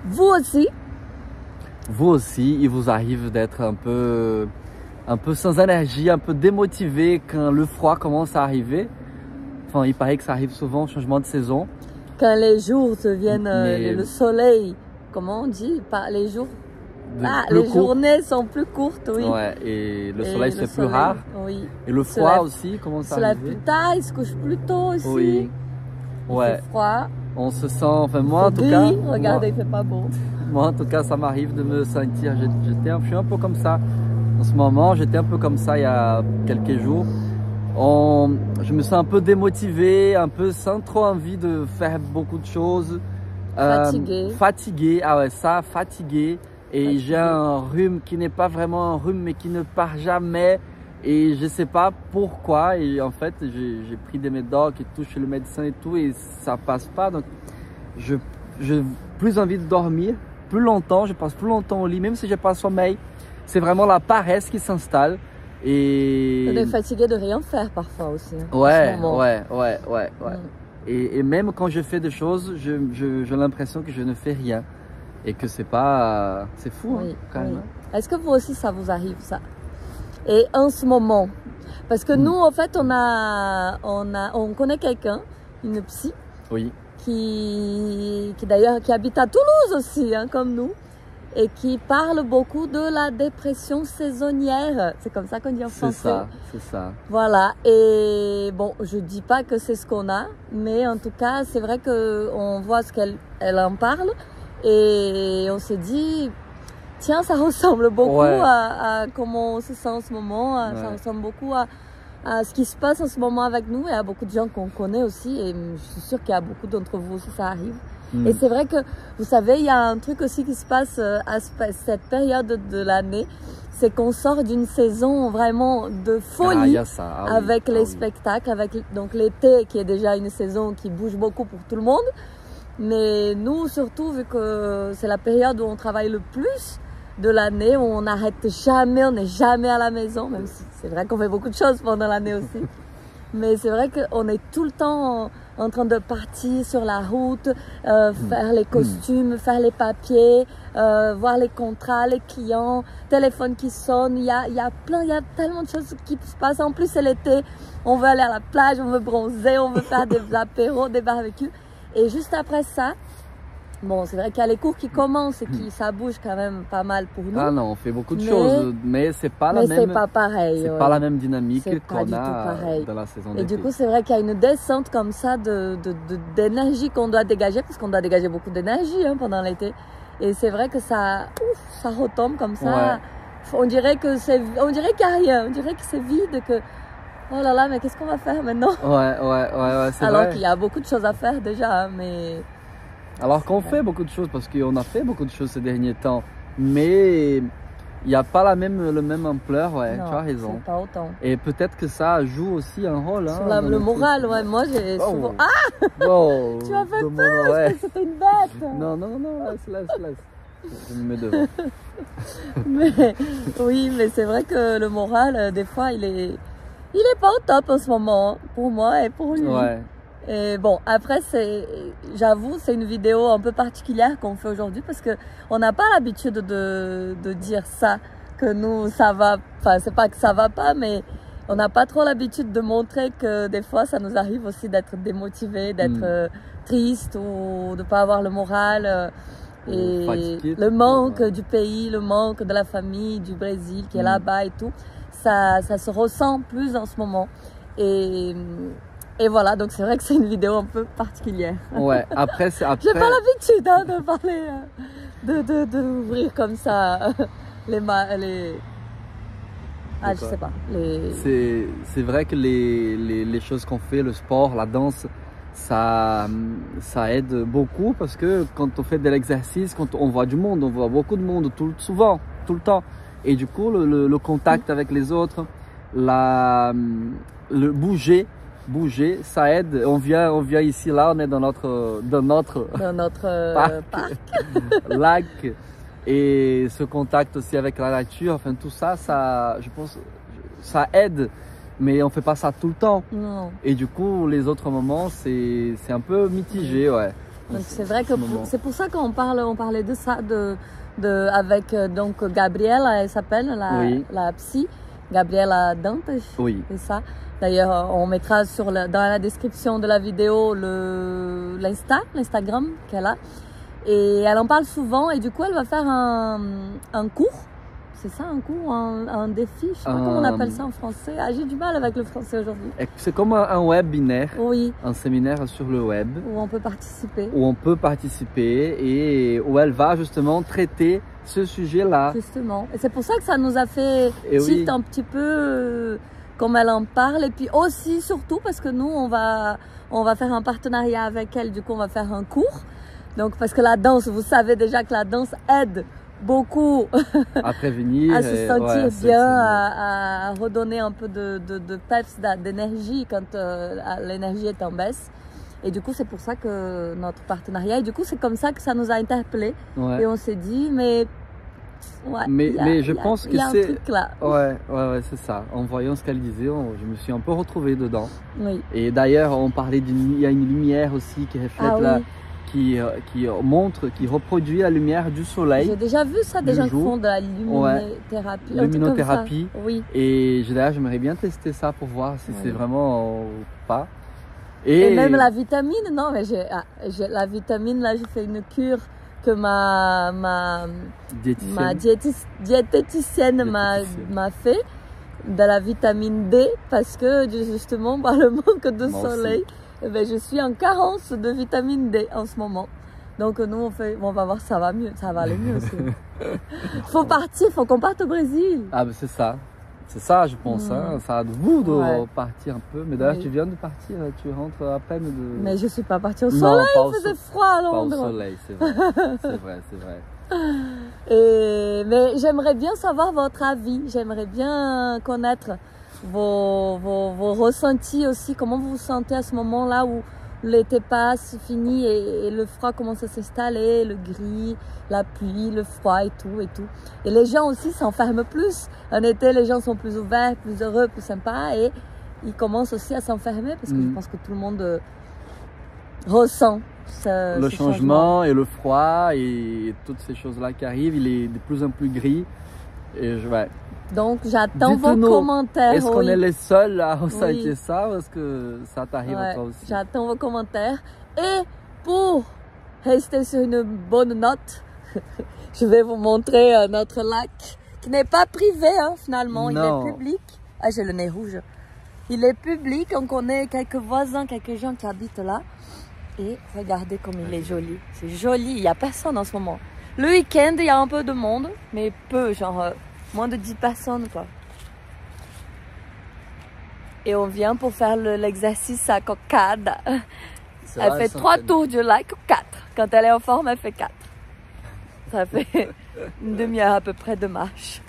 Vous aussi? Vous aussi, il vous arrive d'être un peu sans énergie, un peu démotivé quand le froid commence à arriver. Enfin, il paraît que ça arrive souvent, changement de saison. Quand les jours deviennent Mais... le soleil, comment on dit? Pas les jours. Les journées sont plus courtes, oui. Ouais, et le soleil c'est plus rare. Oui. Et le froid aussi commence à arriver. Il se lève plus tard, il se couche plus tôt aussi. Oui. Ouais. Il fait froid. On se sent, enfin moi en tout cas. Regardez, il fait pas beau. Moi en tout cas, ça m'arrive de me sentir, je suis un peu comme ça en ce moment. J'étais un peu comme ça il y a quelques jours. Je me sens un peu démotivé, un peu sans trop envie de faire beaucoup de choses. Fatigué. Fatigué, ah ouais, ça, fatigué. Et j'ai un rhume qui n'est pas vraiment un rhume, mais qui ne part jamais. Et je sais pas pourquoi. Et en fait, j'ai pris des médocs et tout chez le médecin et tout, et ça passe pas. Donc, j'ai plus envie de dormir plus longtemps. Je passe plus longtemps au lit, même si j'ai pas sommeil. C'est vraiment la paresse qui s'installe. Et... On est fatigué de rien faire parfois aussi. Hein, ouais. Et même quand je fais des choses, j'ai l'impression que je ne fais rien. Et que c'est pas... C'est fou, oui, hein, quand même. Est-ce que vous aussi, ça vous arrive, ça? Et en ce moment, parce que nous, en fait, on connaît quelqu'un, une psy, oui. qui d'ailleurs, qui habite à Toulouse aussi, hein, comme nous, et qui parle beaucoup de la dépression saisonnière. C'est comme ça qu'on dit en français. C'est ça. Voilà. Et bon, je dis pas que c'est ce qu'on a, mais en tout cas, c'est vrai qu'on voit ce qu'elle en parle. Et on s'est dit, tiens, ça ressemble beaucoup à comment on se sent en ce moment. Ça ressemble beaucoup à ce qui se passe en ce moment avec nous et à beaucoup de gens qu'on connaît aussi. Et je suis sûre qu'il y a beaucoup d'entre vous aussi, ça arrive. Et c'est vrai que, vous savez, il y a un truc aussi qui se passe à cette période de l'année. C'est qu'on sort d'une saison vraiment de folie avec les spectacles, avec donc l'été qui est déjà une saison qui bouge beaucoup pour tout le monde. Mais nous, surtout, vu que c'est la période où on travaille le plus de l'année, où on n'arrête jamais, on n'est jamais à la maison, même si c'est vrai qu'on fait beaucoup de choses pendant l'année aussi. Mais c'est vrai qu'on est tout le temps en train de partir sur la route, faire les costumes, faire les papiers, voir les contrats, les clients, téléphone qui sonne. Il y a tellement de choses qui se passent. En plus, c'est l'été, on veut aller à la plage, on veut bronzer, on veut faire des apéros, des barbecues. Et juste après ça, bon, c'est vrai qu'il y a les cours qui commencent et ça bouge quand même pas mal pour nous. Ah non, on fait beaucoup de choses, mais c'est pas la même. Mais c'est pas pareil. C'est pas la même dynamique qu'on a dans la saison d'été. Et du coup, c'est vrai qu'il y a une descente comme ça d'énergie qu'on doit dégager, parce qu'on doit dégager beaucoup d'énergie pendant l'été. Et c'est vrai que ça retombe comme ça. Ouais. On dirait qu'il n'y a rien, on dirait que c'est vide, que oh là là, mais qu'est-ce qu'on va faire maintenant? Ouais, c'est vrai. Alors qu'il y a beaucoup de choses à faire déjà, mais... Alors qu'on fait beaucoup de choses, parce qu'on a fait beaucoup de choses ces derniers temps, mais il n'y a pas le même ampleur, non, tu as raison. Pas autant. Et peut-être que ça joue aussi un rôle. Sur le moral, moi j'ai souvent... Ah oh, tu as fait peur, c'était une bête. Non, laisse. Je me mets devant. mais c'est vrai que le moral, des fois, il est pas au top en ce moment, pour moi et pour lui. Ouais. Et bon, après, j'avoue, c'est une vidéo un peu particulière qu'on fait aujourd'hui parce que on n'a pas l'habitude de dire ça, que nous, ça va, enfin, c'est pas que ça va pas, mais on n'a pas trop l'habitude de montrer que des fois, ça nous arrive aussi d'être démotivé, d'être triste ou de pas avoir le moral. Et fatigué, le manque du pays, le manque de la famille, du Brésil qui est là-bas et tout. Ça se ressent plus en ce moment. Et voilà, donc c'est vrai que c'est une vidéo un peu particulière. Ouais, après... J'ai pas l'habitude de parler, d'ouvrir comme ça les... Ah, je sais pas. C'est vrai que les choses qu'on fait, le sport, la danse, ça aide beaucoup parce que quand on fait de l'exercice, quand on voit du monde, on voit beaucoup de monde souvent, tout le temps. Et du coup, le contact avec les autres, le bouger, ça aide. On vient ici, là, on est dans notre parc. Lac. Et ce contact aussi avec la nature, enfin tout ça, je pense, ça aide. Mais on fait pas ça tout le temps. Non. Et du coup, les autres moments, c'est un peu mitigé, ouais. Donc c'est vrai que c'est pour ça qu'on parlait de ça, avec donc Gabriela, elle s'appelle, la psy, Gabriela Dantas, c'est ça. D'ailleurs, on mettra dans la description de la vidéo l'Instagram qu'elle a. Et elle en parle souvent et du coup, elle va faire un cours. C'est ça, un cours, un défi, je sais pas comment on appelle ça en français. Ah, j'ai du mal avec le français aujourd'hui. C'est comme un webinaire, oui. Un séminaire sur le web. Où on peut participer. Où on peut participer et où elle va justement traiter ce sujet-là. Justement. Et c'est pour ça que ça nous a fait tilt un petit peu comme elle en parle. Et puis aussi, surtout, parce que nous, on va faire un partenariat avec elle. Du coup, on va faire un cours. Donc, parce que la danse, vous savez déjà que la danse aide beaucoup à prévenir, à se sentir bien, à redonner un peu de peps, d'énergie quand l'énergie est en baisse. Et du coup, c'est pour ça que notre partenariat, et du coup, c'est comme ça que ça nous a interpellés. Et on s'est dit, mais je pense que c'est un truc là. Ouais, c'est ça. En voyant ce qu'elle disait, je me suis un peu retrouvé dedans. Oui. Et d'ailleurs, on parlait il y a une lumière aussi qui reflète qui reproduit la lumière du soleil. J'ai déjà vu ça, des gens qui font de la luminothérapie. Luminothérapie. Oui. Et d'ailleurs, j'aimerais bien tester ça pour voir si c'est vraiment ou pas. Et même la vitamine, non, mais la vitamine, là, j'ai fait une cure que ma diététicienne m'a fait, de la vitamine D, parce que justement, par le manque de soleil, je suis en carence de vitamine D en ce moment. Donc nous, on va voir, ça va mieux, ça va aller mieux aussi. Faut qu'on parte au Brésil. Ah, ben c'est ça. C'est ça, je pense. Hein. Ça a de vous de partir un peu. Mais d'ailleurs, tu viens de partir, tu rentres à peine de... Mais je suis pas partie au soleil, il faisait froid à Londres. Pas au soleil, c'est vrai. c'est vrai. Mais j'aimerais bien savoir votre avis. J'aimerais bien connaître vos ressentis aussi. Comment vous vous sentez à ce moment-là où l'été passe, finit et le froid commence à s'installer, le gris, la pluie, le froid et tout. Et les gens aussi s'enferment plus. En été, les gens sont plus ouverts, plus heureux, plus sympas et ils commencent aussi à s'enfermer parce que je pense que tout le monde ressent le changement et le froid et toutes ces choses-là qui arrivent. Il est de plus en plus gris. Et donc j'attends vos commentaires. Est-ce qu'on est les seuls à ressentir ça ou est-ce que ça t'arrive à toi aussi? J'attends vos commentaires. Et pour rester sur une bonne note, je vais vous montrer notre lac qui n'est pas privé finalement, il est public. Ah, j'ai le nez rouge. Il est public, on connaît quelques voisins, quelques gens qui habitent là. Et regardez comme il est joli. C'est joli, il n'y a personne en ce moment. Le week-end, il y a un peu de monde, mais peu, genre moins de 10 personnes quoi. Et on vient pour faire l'exercice à coccade. Elle fait 3 tours du lac, 4. Quand elle est en forme, elle fait 4. Ça fait une demi-heure à peu près de marche.